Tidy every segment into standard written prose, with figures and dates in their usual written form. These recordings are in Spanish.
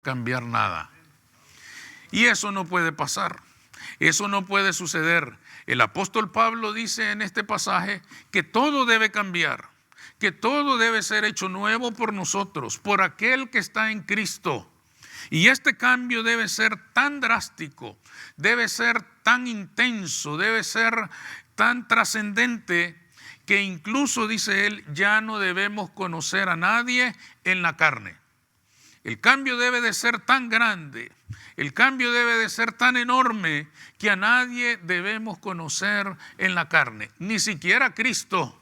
cambiar nada. Y eso no puede pasar, eso no puede suceder. El apóstol Pablo dice en este pasaje que todo debe cambiar, que todo debe ser hecho nuevo por nosotros, por aquel que está en Cristo. Y este cambio debe ser tan drástico, debe ser tan intenso, debe ser tan trascendente, que incluso, dice él, ya no debemos conocer a nadie en la carne. El cambio debe de ser tan grande, el cambio debe de ser tan enorme, que a nadie debemos conocer en la carne, ni siquiera a Cristo.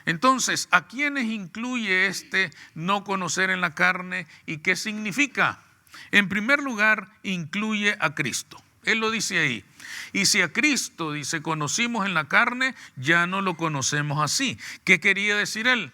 Entonces, ¿a quiénes incluye este no conocer en la carne y qué significa? En primer lugar, incluye a Cristo. Él lo dice ahí. Y si a Cristo, dice, conocimos en la carne, ya no lo conocemos así. ¿Qué quería decir él?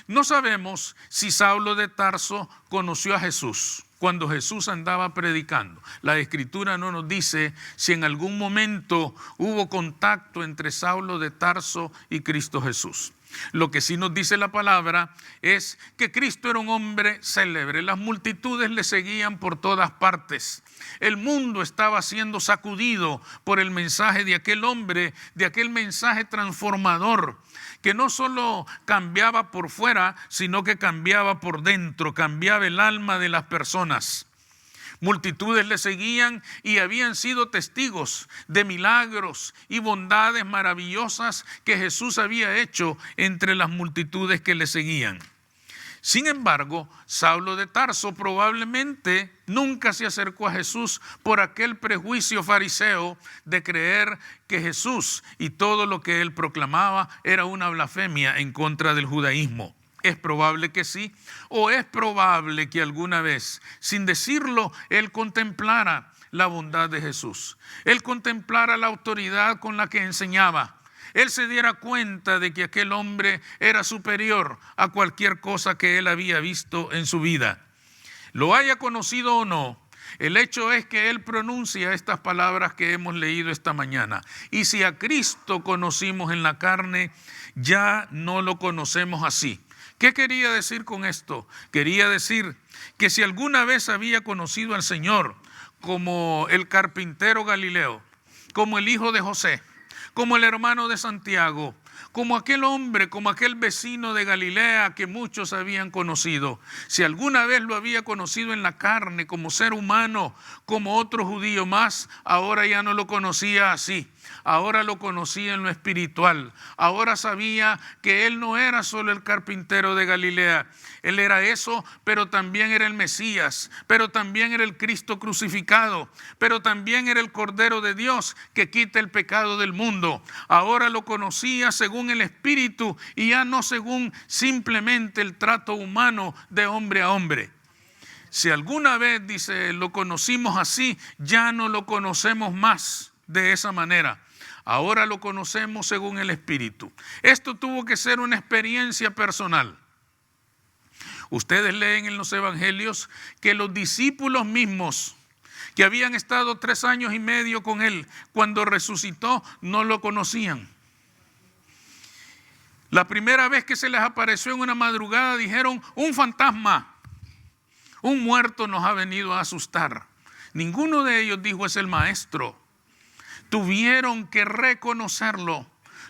No sabemos si Saulo de Tarso conoció a Jesús cuando Jesús andaba predicando. La Escritura no nos dice si en algún momento hubo contacto entre Saulo de Tarso y Cristo Jesús. Lo que sí nos dice la palabra es que Cristo era un hombre célebre. Las multitudes le seguían por todas partes. El mundo estaba siendo sacudido por el mensaje de aquel hombre, de aquel mensaje transformador, que no solo cambiaba por fuera, sino que cambiaba por dentro, cambiaba el alma de las personas. Multitudes le seguían y habían sido testigos de milagros y bondades maravillosas que Jesús había hecho entre las multitudes que le seguían. Sin embargo, Saulo de Tarso probablemente nunca se acercó a Jesús por aquel prejuicio fariseo de creer que Jesús y todo lo que él proclamaba era una blasfemia en contra del judaísmo. Es probable que sí, o es probable que alguna vez, sin decirlo, él contemplara la bondad de Jesús. Él contemplara la autoridad con la que enseñaba. Él se diera cuenta de que aquel hombre era superior a cualquier cosa que él había visto en su vida. Lo haya conocido o no, el hecho es que él pronuncia estas palabras que hemos leído esta mañana. Y si a Cristo conocimos en la carne, ya no lo conocemos así. ¿Qué quería decir con esto? Quería decir que si alguna vez había conocido al Señor como el carpintero Galileo, como el hijo de José, como el hermano de Santiago, como aquel hombre, como aquel vecino de Galilea que muchos habían conocido, si alguna vez lo había conocido en la carne como ser humano, como otro judío más, ahora ya no lo conocía así. Ahora lo conocía en lo espiritual. Ahora sabía que él no era solo el carpintero de Galilea. Él era eso, pero también era el Mesías, pero también era el Cristo crucificado, pero también era el Cordero de Dios que quita el pecado del mundo. Ahora lo conocía según el Espíritu y ya no según simplemente el trato humano de hombre a hombre. Si alguna vez, dice, lo conocimos así, ya no lo conocemos más de esa manera. Ahora lo conocemos según el Espíritu. Esto tuvo que ser una experiencia personal. Ustedes leen en los evangelios que los discípulos mismos que habían estado 3 años y medio con él, cuando resucitó, no lo conocían. La primera vez que se les apareció en una madrugada dijeron: un fantasma, un muerto nos ha venido a asustar. Ninguno de ellos dijo: es el maestro. Tuvieron que reconocerlo.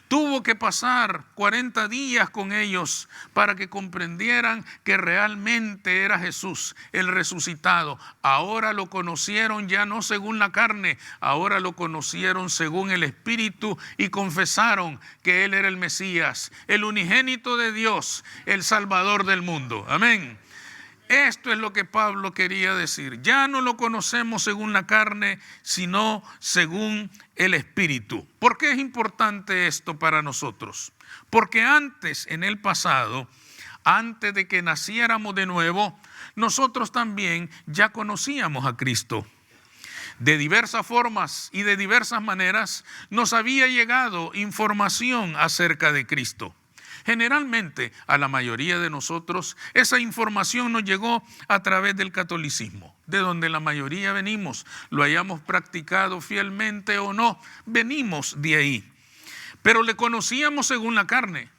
Tuvo que pasar 40 días con ellos para que comprendieran que realmente era Jesús, el resucitado. Ahora lo conocieron ya no según la carne, ahora lo conocieron según el Espíritu y confesaron que Él era el Mesías, el unigénito de Dios, el Salvador del mundo. Amén. Esto es lo que Pablo quería decir. Ya no lo conocemos según la carne, sino según el Espíritu. ¿Por qué es importante esto para nosotros? Porque antes, en el pasado, antes de que naciéramos de nuevo, nosotros también ya conocíamos a Cristo. De diversas formas y de diversas maneras nos había llegado información acerca de Cristo. Generalmente, a la mayoría de nosotros, esa información nos llegó a través del catolicismo, de donde la mayoría venimos, lo hayamos practicado fielmente o no, venimos de ahí. Pero le conocíamos según la carne.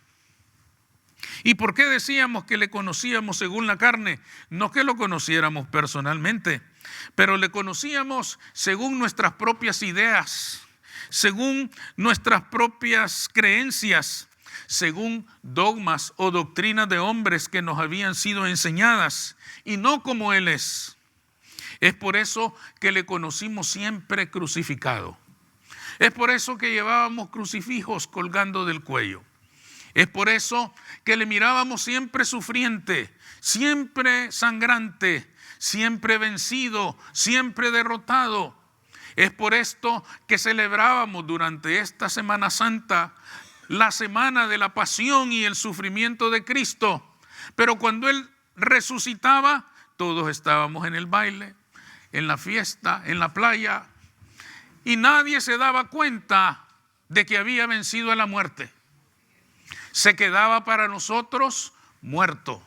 ¿Y por qué decíamos que le conocíamos según la carne? No que lo conociéramos personalmente, pero le conocíamos según nuestras propias ideas, según nuestras propias creencias, según dogmas o doctrinas de hombres que nos habían sido enseñadas, y no como Él es. Es por eso que le conocimos siempre crucificado. Es por eso que llevábamos crucifijos colgando del cuello. Es por eso que le mirábamos siempre sufriente, siempre sangrante, siempre vencido, siempre derrotado. Es por esto que celebrábamos durante esta Semana Santa la semana de la pasión y el sufrimiento de Cristo. Pero cuando Él resucitaba, todos estábamos en el baile, en la fiesta, en la playa, y nadie se daba cuenta de que había vencido a la muerte. Se quedaba para nosotros muerto.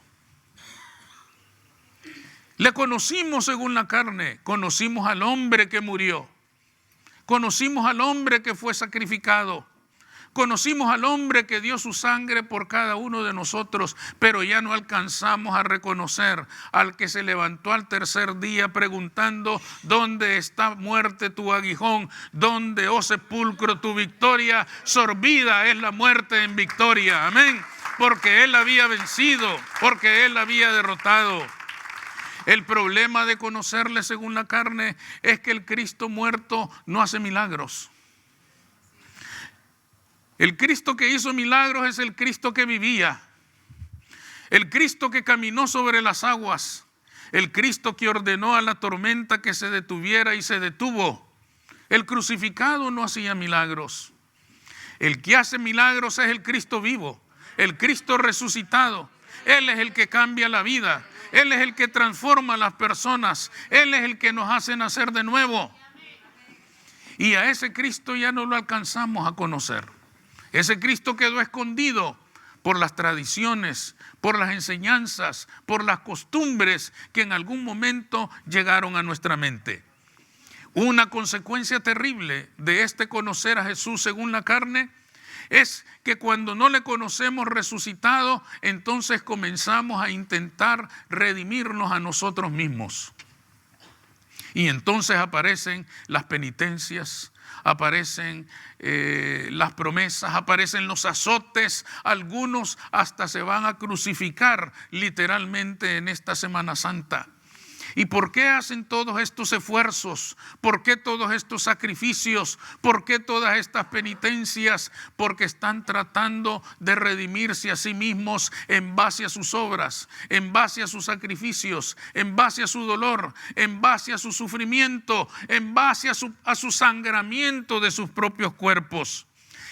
Le conocimos según la carne, conocimos al hombre que murió, conocimos al hombre que fue sacrificado, conocimos al hombre que dio su sangre por cada uno de nosotros, pero ya no alcanzamos a reconocer al que se levantó al tercer día preguntando: ¿dónde está, muerte, tu aguijón? ¿Dónde, oh sepulcro, tu victoria? Sorbida es la muerte en victoria. Amén. Porque Él había vencido, porque Él había derrotado. El problema de conocerle según la carne es que el Cristo muerto no hace milagros. El Cristo que hizo milagros es el Cristo que vivía, el Cristo que caminó sobre las aguas, el Cristo que ordenó a la tormenta que se detuviera y se detuvo. El crucificado no hacía milagros. El que hace milagros es el Cristo vivo, el Cristo resucitado. Él es el que cambia la vida, Él es el que transforma a las personas, Él es el que nos hace nacer de nuevo. Y a ese Cristo ya no lo alcanzamos a conocer. Ese Cristo quedó escondido por las tradiciones, por las enseñanzas, por las costumbres que en algún momento llegaron a nuestra mente. Una consecuencia terrible de este conocer a Jesús según la carne es que cuando no le conocemos resucitado, entonces comenzamos a intentar redimirnos a nosotros mismos. Y entonces aparecen las penitencias, aparecen las promesas, aparecen los azotes, algunos hasta se van a crucificar literalmente en esta Semana Santa. ¿Y por qué hacen todos estos esfuerzos? ¿Por qué todos estos sacrificios? ¿Por qué todas estas penitencias? Porque están tratando de redimirse a sí mismos en base a sus obras, en base a sus sacrificios, en base a su dolor, en base a su sufrimiento, en base a su sangramiento de sus propios cuerpos.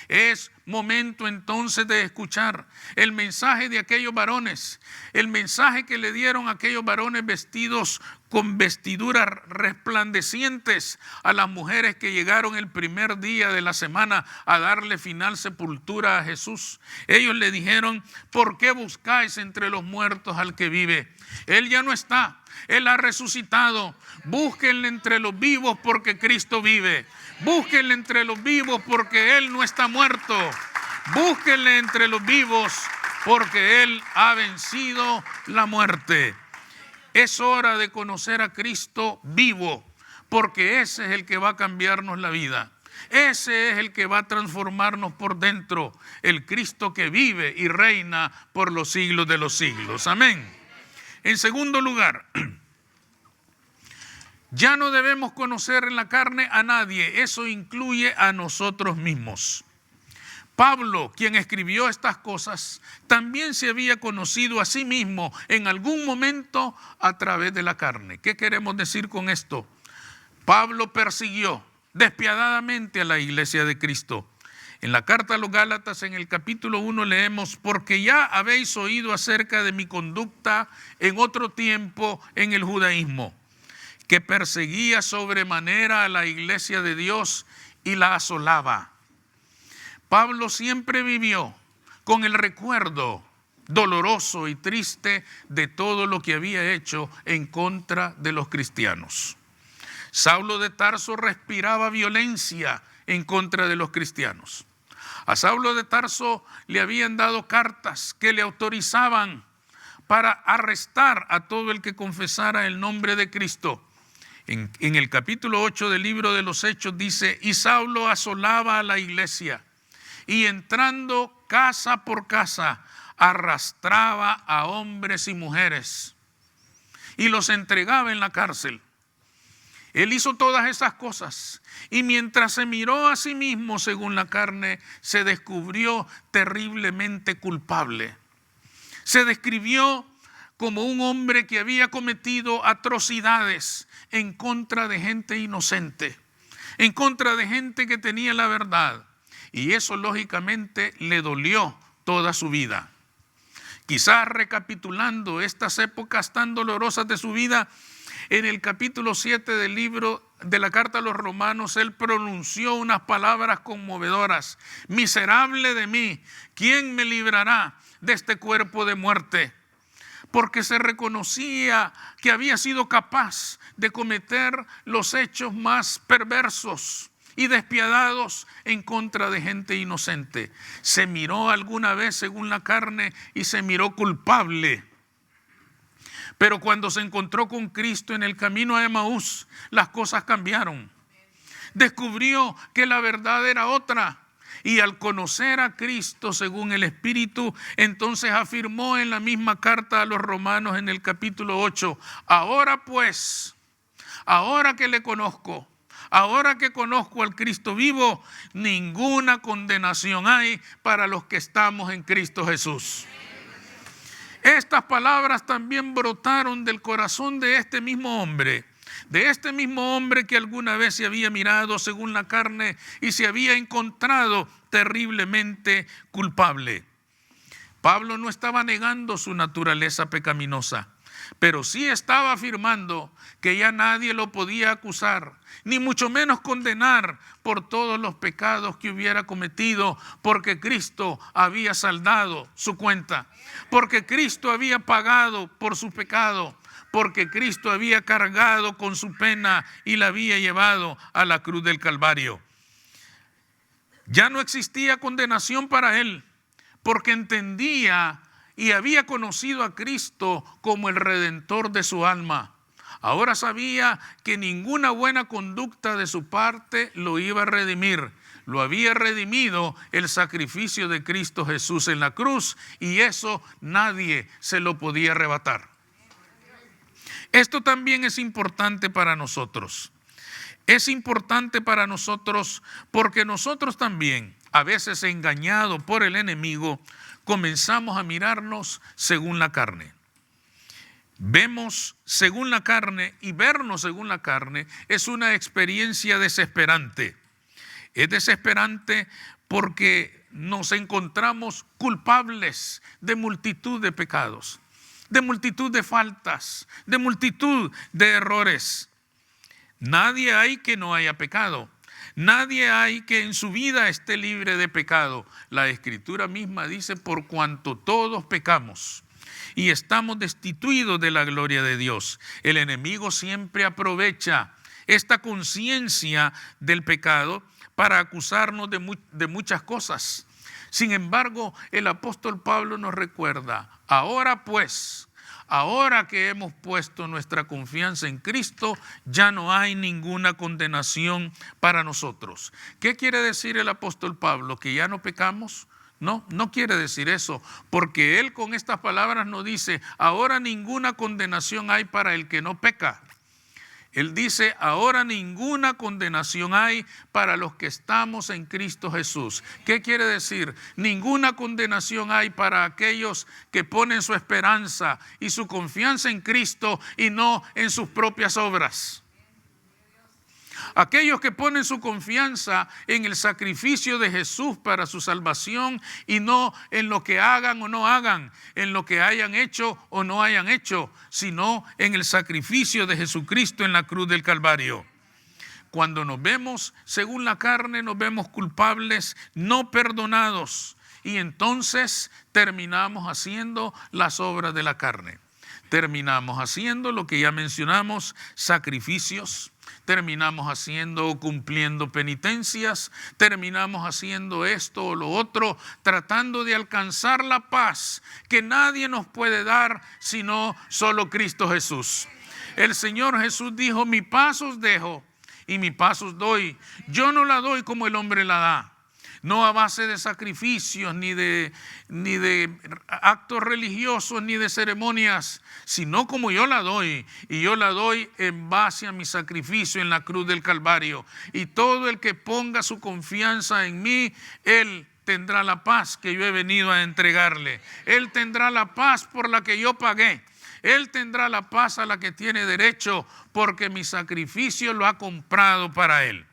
Es momento entonces de escuchar el mensaje de aquellos varones, el mensaje que le dieron aquellos varones vestidos con vestiduras resplandecientes a las mujeres que llegaron el primer día de la semana a darle final sepultura a Jesús. Ellos le dijeron: ¿por qué buscáis entre los muertos al que vive? Él ya no está, Él ha resucitado. Búsquenle entre los vivos porque Cristo vive. Búsquenle entre los vivos porque Él no está muerto. Búsquenle entre los vivos porque Él ha vencido la muerte. Es hora de conocer a Cristo vivo, porque ese es el que va a cambiarnos la vida. Ese es el que va a transformarnos por dentro, el Cristo que vive y reina por los siglos de los siglos. Amén. En segundo lugar, ya no debemos conocer en la carne a nadie. Eso incluye a nosotros mismos. Pablo, quien escribió estas cosas, también se había conocido a sí mismo en algún momento a través de la carne. ¿Qué queremos decir con esto? Pablo persiguió despiadadamente a la iglesia de Cristo. En la carta a los Gálatas, en el capítulo 1, leemos: porque ya habéis oído acerca de mi conducta en otro tiempo en el judaísmo, que perseguía sobremanera a la iglesia de Dios y la asolaba. Pablo siempre vivió con el recuerdo doloroso y triste de todo lo que había hecho en contra de los cristianos. Saulo de Tarso respiraba violencia en contra de los cristianos. A Saulo de Tarso le habían dado cartas que le autorizaban para arrestar a todo el que confesara el nombre de Cristo. En el capítulo 8 del libro de los Hechos dice: y Saulo asolaba a la iglesia y entrando casa por casa arrastraba a hombres y mujeres y los entregaba en la cárcel. Él hizo todas esas cosas y mientras se miró a sí mismo según la carne, se descubrió terriblemente culpable. Se describió como un hombre que había cometido atrocidades en contra de gente inocente, en contra de gente que tenía la verdad. Y eso lógicamente le dolió toda su vida. Quizás recapitulando estas épocas tan dolorosas de su vida, en el capítulo 7 del libro de la carta a los Romanos, él pronunció unas palabras conmovedoras: miserable de mí, ¿quién me librará de este cuerpo de muerte? Porque se reconocía que había sido capaz de cometer los hechos más perversos y despiadados en contra de gente inocente. Se miró alguna vez según la carne y se miró culpable. Pero cuando se encontró con Cristo en el camino a Emaús, las cosas cambiaron. Descubrió que la verdad era otra. Y al conocer a Cristo según el Espíritu, entonces afirmó en la misma carta a los Romanos en el capítulo 8, ahora pues, ahora que le conozco, ahora que conozco al Cristo vivo, ninguna condenación hay para los que estamos en Cristo Jesús. Estas palabras también brotaron del corazón de este mismo hombre que alguna vez se había mirado según la carne y se había encontrado terriblemente culpable. Pablo no estaba negando su naturaleza pecaminosa, pero sí estaba afirmando que ya nadie lo podía acusar, ni mucho menos condenar por todos los pecados que hubiera cometido, porque Cristo había saldado su cuenta, porque Cristo había pagado por su pecado, porque Cristo había cargado con su pena y la había llevado a la cruz del Calvario. Ya no existía condenación para él, porque entendía y había conocido a Cristo como el Redentor de su alma. Ahora sabía que ninguna buena conducta de su parte lo iba a redimir. Lo había redimido el sacrificio de Cristo Jesús en la cruz, y eso nadie se lo podía arrebatar. Esto también es importante para nosotros. Es importante para nosotros porque nosotros también, a veces engañados por el enemigo, comenzamos a mirarnos según la carne. Vemos según la carne, y vernos según la carne es una experiencia desesperante. Es desesperante porque nos encontramos culpables de multitud de pecados, de multitud de faltas, de multitud de errores. Nadie hay que no haya pecado. Nadie hay que en su vida esté libre de pecado. La Escritura misma dice: por cuanto todos pecamos y estamos destituidos de la gloria de Dios. El enemigo siempre aprovecha esta conciencia del pecado para acusarnos de muchas cosas. Sin embargo, el apóstol Pablo nos recuerda: ahora pues, ahora que hemos puesto nuestra confianza en Cristo, ya no hay ninguna condenación para nosotros. ¿Qué quiere decir el apóstol Pablo? ¿Que ya no pecamos? No, no quiere decir eso, porque él con estas palabras nos dice: ahora ninguna condenación hay para el que no peca. Él dice: ahora ninguna condenación hay para los que estamos en Cristo Jesús. ¿Qué quiere decir? Ninguna condenación hay para aquellos que ponen su esperanza y su confianza en Cristo y no en sus propias obras. Aquellos que ponen su confianza en el sacrificio de Jesús para su salvación y no en lo que hagan o no hagan, en lo que hayan hecho o no hayan hecho, sino en el sacrificio de Jesucristo en la cruz del Calvario. Cuando nos vemos según la carne, nos vemos culpables, no perdonados, y entonces terminamos haciendo las obras de la carne. Terminamos haciendo lo que ya mencionamos, sacrificios. Terminamos haciendo o cumpliendo penitencias, terminamos haciendo esto o lo otro, tratando de alcanzar la paz que nadie nos puede dar sino solo Cristo Jesús. El Señor Jesús dijo: mi paz os dejo y mi paz os doy. Yo no la doy como el hombre la da. No a base de sacrificios, ni de actos religiosos, ni de ceremonias, sino como yo la doy. Y yo la doy en base a mi sacrificio en la cruz del Calvario. Y todo el que ponga su confianza en mí, él tendrá la paz que yo he venido a entregarle. Él tendrá la paz por la que yo pagué. Él tendrá la paz a la que tiene derecho, porque mi sacrificio lo ha comprado para él.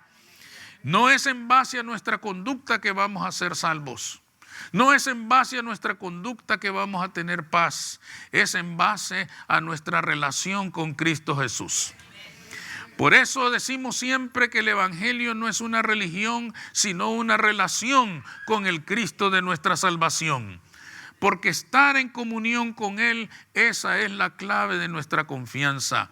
No es en base a nuestra conducta que vamos a ser salvos. No es en base a nuestra conducta que vamos a tener paz. Es en base a nuestra relación con Cristo Jesús. Por eso decimos siempre que el Evangelio no es una religión, sino una relación con el Cristo de nuestra salvación. Porque estar en comunión con Él, esa es la clave de nuestra confianza.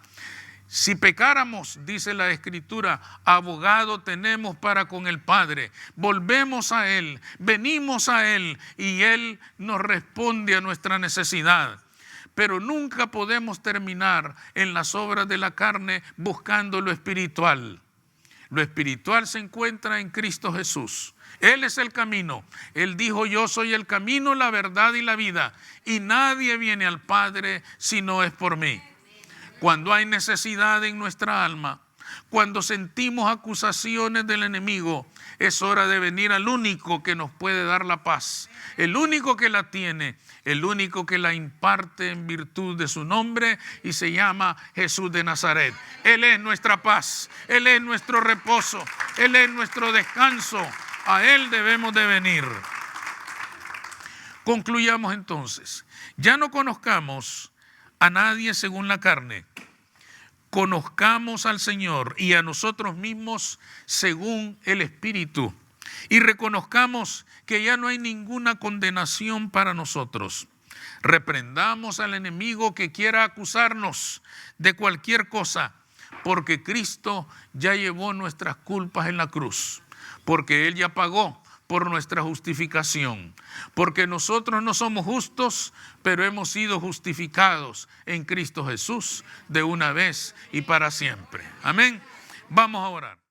Si pecáramos, dice la Escritura, abogado tenemos para con el Padre. Volvemos a Él, venimos a Él y Él nos responde a nuestra necesidad. Pero nunca podemos terminar en las obras de la carne buscando lo espiritual. Lo espiritual se encuentra en Cristo Jesús. Él es el camino. Él dijo: yo soy el camino, la verdad y la vida. Y nadie viene al Padre si no es por mí. Cuando hay necesidad en nuestra alma, cuando sentimos acusaciones del enemigo, es hora de venir al único que nos puede dar la paz, el único que la tiene, el único que la imparte en virtud de su nombre, y se llama Jesús de Nazaret. Él es nuestra paz, Él es nuestro reposo, Él es nuestro descanso. A Él debemos de venir. Concluyamos entonces. Ya no conozcamos a nadie según la carne. Conozcamos al Señor y a nosotros mismos según el Espíritu. Y reconozcamos que ya no hay ninguna condenación para nosotros. Reprendamos al enemigo que quiera acusarnos de cualquier cosa, porque Cristo ya llevó nuestras culpas en la cruz, porque Él ya pagó por nuestra justificación, porque nosotros no somos justos, pero hemos sido justificados en Cristo Jesús de una vez y para siempre. Amén. Vamos a orar.